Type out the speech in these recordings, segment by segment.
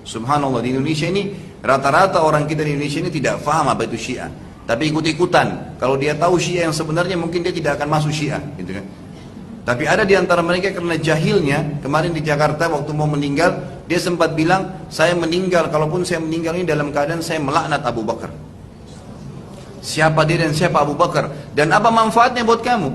Subhanallah, di Indonesia ini rata-rata orang kita di Indonesia ini tidak paham apa itu Syiah, tapi ikut-ikutan. Kalau dia tahu Syiah yang sebenarnya mungkin dia tidak akan masuk Syiah, gitu kan. Tapi ada di antara mereka karena jahilnya, kemarin di Jakarta waktu mau meninggal, dia sempat bilang, saya meninggal, kalaupun saya meninggal ini dalam keadaan saya melaknat Abu Bakar. Siapa dia dan siapa Abu Bakar? Dan apa manfaatnya buat kamu?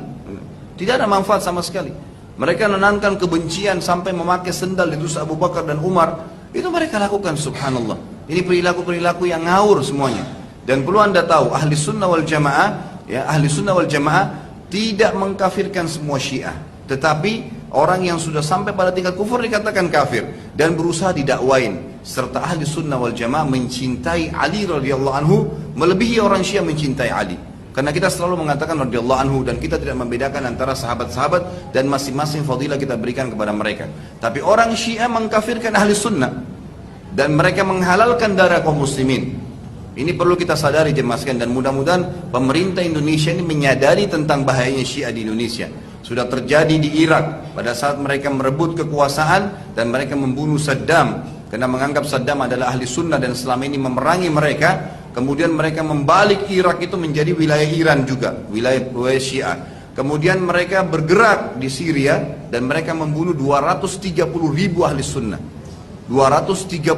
Tidak ada manfaat sama sekali. Mereka menanamkan kebencian sampai memakai sendal di dus Abu Bakar dan Umar. Itu mereka lakukan, subhanallah. Ini perilaku-perilaku yang ngawur semuanya. Dan perlu anda tahu, ahli sunnah wal jamaah, ya, ahli sunnah wal jamaah tidak mengkafirkan semua Syiah. Tetapi orang yang sudah sampai pada tingkat kufur dikatakan kafir dan berusaha didakwain. Serta ahli sunnah wal jamaah mencintai Ali radhiyallahu anhu melebihi orang Syiah mencintai Ali. Karena kita selalu mengatakan radhiyallahu anhu dan kita tidak membedakan antara sahabat-sahabat dan masing-masing fadilah kita berikan kepada mereka. Tapi orang Syiah mengkafirkan ahli sunnah dan mereka menghalalkan darah kaum muslimin. Ini perlu kita sadari jemaah sekalian, dan mudah-mudahan pemerintah Indonesia ini menyadari tentang bahayanya Syiah di Indonesia. Sudah terjadi di Irak pada saat mereka merebut kekuasaan dan mereka membunuh Saddam karena menganggap Saddam adalah ahli sunnah dan selama ini memerangi mereka. Kemudian mereka membalik Irak itu menjadi wilayah Iran juga, wilayah Syiah. Kemudian mereka bergerak di Syria dan mereka membunuh 230.000 ahli sunnah. 230.000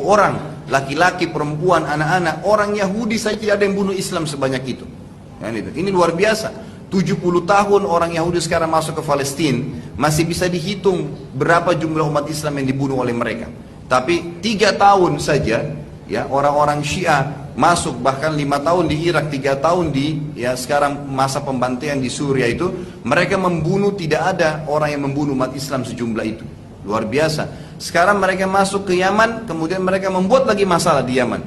orang, laki-laki, perempuan, anak-anak. Orang Yahudi saja tidak ada yang bunuh Islam sebanyak itu. Ini luar biasa. 70 tahun orang Yahudi sekarang masuk ke Palestina, masih bisa dihitung berapa jumlah umat Islam yang dibunuh oleh mereka. Tapi 3 tahun saja, ya, orang-orang Syiah masuk, bahkan 5 tahun di Irak, 3 tahun di, ya, sekarang masa pembantaian di Suriah itu, mereka membunuh, tidak ada orang yang membunuh umat Islam sejumlah itu. Luar biasa. Sekarang mereka masuk ke Yaman, kemudian mereka membuat lagi masalah di Yaman.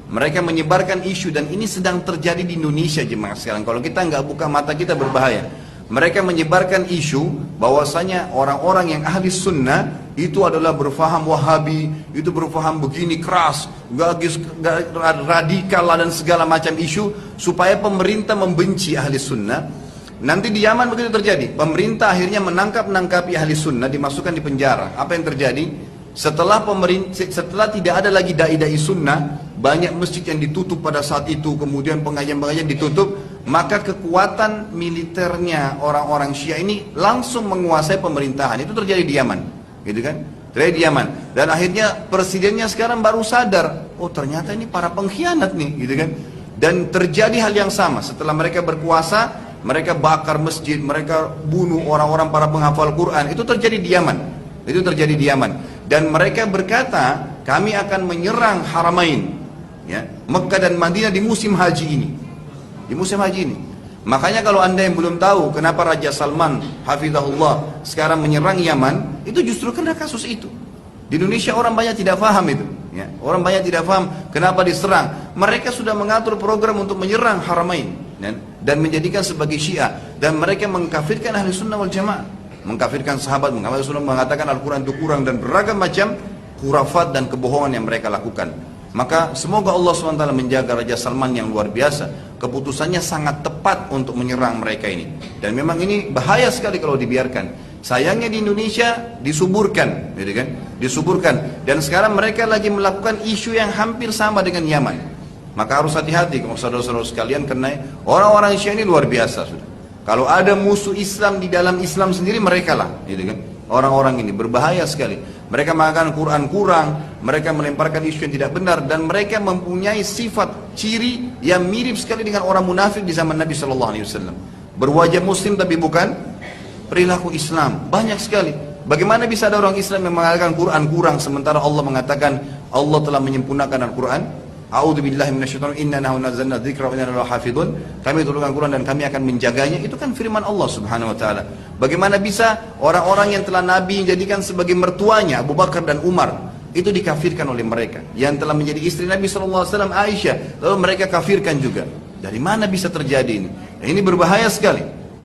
Mereka menyebarkan isu, dan ini sedang terjadi di Indonesia jemaah sekarang. Kalau kita nggak buka mata kita berbahaya. Mereka menyebarkan isu bahwasanya orang-orang yang ahli sunnah itu adalah berfaham Wahabi, itu berfaham begini keras, radikal dan segala macam isu supaya pemerintah membenci ahli sunnah. Nanti di Yaman begitu terjadi, pemerintah akhirnya menangkapi ahli sunnah, dimasukkan di penjara. Apa yang terjadi? Setelah tidak ada lagi dai-dai sunnah, banyak masjid yang ditutup pada saat itu, kemudian pengajian-pengajian ditutup, maka kekuatan militernya orang-orang Syiah ini langsung menguasai pemerintahan. Itu terjadi di Yaman, gitu kan? Terjadi di Yaman. Dan akhirnya presidennya sekarang baru sadar, oh ternyata ini para pengkhianat nih, gitu kan? Dan terjadi hal yang sama setelah mereka berkuasa. Mereka bakar masjid, mereka bunuh orang-orang para penghafal Quran. Itu terjadi di Yaman. Itu terjadi di Yaman. Dan mereka berkata, kami akan menyerang Haramain, ya, Mekah dan Madinah di musim haji ini. Di musim haji ini. Makanya kalau anda yang belum tahu kenapa Raja Salman hafizahullah sekarang menyerang Yaman, itu justru karena kasus itu. Di Indonesia orang banyak tidak paham itu, ya. Orang banyak tidak paham kenapa diserang. Mereka sudah mengatur program untuk menyerang Haramain, ya, dan menjadikan sebagai Syiah, dan mereka mengkafirkan ahli sunnah wal jamaah, mengkafirkan sahabat, mengatakan Al-Quran itu kurang, dan beragam macam khurafat dan kebohongan yang mereka lakukan. Maka semoga Allah SWT menjaga Raja Salman yang luar biasa. Keputusannya sangat tepat untuk menyerang mereka ini. Dan memang ini bahaya sekali kalau dibiarkan. Sayangnya di Indonesia disuburkan, gitu kan? Disuburkan. Dan sekarang mereka lagi melakukan isu yang hampir sama dengan Yaman. Maka harus hati-hati saudara-saudara sekalian, karena orang-orang Syiah ini luar biasa sudah. Kalau ada musuh Islam di dalam Islam sendiri, mereka lah, gitu kan? Orang-orang ini berbahaya sekali. Mereka mengatakan Quran kurang, mereka melemparkan isu yang tidak benar, dan mereka mempunyai sifat ciri yang mirip sekali dengan orang munafik di zaman Nabi Shallallahu Alaihi Wasallam. Berwajah Muslim tapi bukan perilaku Islam. Banyak sekali. Bagaimana bisa ada orang Islam yang mengatakan Quran kurang sementara Allah mengatakan Allah telah menyempurnakan Al-Quran? A'udzubillahi minasyaitonir inna nahnu nazzalna dzikra wa inna lahu hafizun. Kami turunkan Quran dan kami akan menjaganya. Itu kan firman Allah Subhanahu wa taala. Bagaimana bisa orang-orang yang telah Nabi jadikan sebagai mertuanya Abu Bakar dan Umar itu dikafirkan oleh mereka, yang telah menjadi istri Nabi sallallahu alaihi wasallam Aisyah, lalu mereka kafirkan juga. Dari mana bisa terjadi ini? Nah, ini berbahaya sekali.